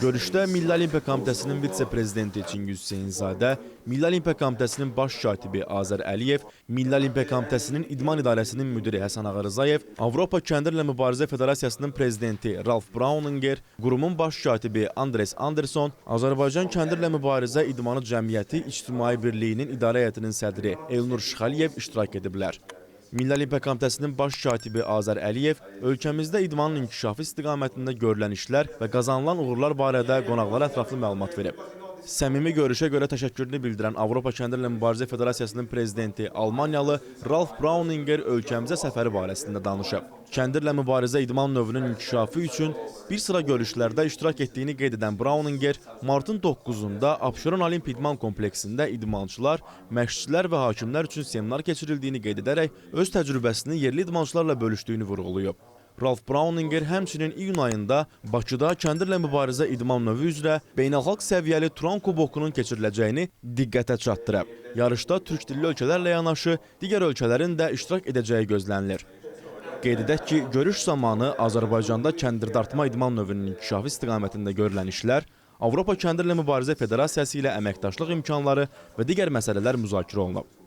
Görüşdə Milli Olimpiya Komitəsinin vitse-prezidenti Çingiz Hüseynzadə, Milli Olimpiya Komitəsinin baş katibi Azər Əliyev, Milli Olimpiya Komitəsinin İdman İdarəsinin müdiri Həsən Ağarızayev, Avropa Kəndirlə Mübarizə Federasiyasının prezidenti Ralf Brauninger, qurumun baş katibi Andres Anderson, Azərbaycan Kəndirlə Mübarizə İdmanı Cəmiyyəti İctimai Birliyinin İdarə Heyətinin sədri Elnur Şıxəliyev iştirak ediblər. Milli Olimpiya Komitəsinin baş katibi Azər Əliyev ölkəmizdə idmanın inkişafı istiqamətində görülən işlər və qazanılan uğurlar barədə qonaqlara ətraflı məlumat verib. Səmimi görüşə görə təşəkkürünü bildirən Avropa Kəndirlə Mübarizə Federasiyasının prezidenti Almaniyalı Ralf Brauninger ölkəmizə səfəri barəsində danışıb. Kəndirlə mübarizə idman növünün inkişafı üçün bir sıra görüşlərdə iştirak etdiyini qeyd edən Brauninger, martın 9-da Abşeron Olimpiya İdman Kompleksində idmançılar, məşqçilər və hakimlər üçün seminar keçirildiyini qeyd edərək öz təcrübəsini yerli idmançılarla bölüşdüyünü vurğulayıb. Ralf Brauninger həmçinin iyun ayında Bakıda kəndirlə mübarizə idman növü üzrə beynəlxalq səviyyəli Turan Kubokunun keçiriləcəyini diqqətə çatdırıb. Yarışda türk dilli ölkələrlə yanaşı digər ölkələrin də iştirak edəcəyi gözlənilir. Qeyd edək ki, görüş zamanı Azərbaycanda kəndirdartma idman növünün inkişafı istiqamətində görülən işlər, Avropa Kəndirlə Mübarizə Federasiyası ilə əməkdaşlıq imkanları və digər məsələlər müzakirə olunub.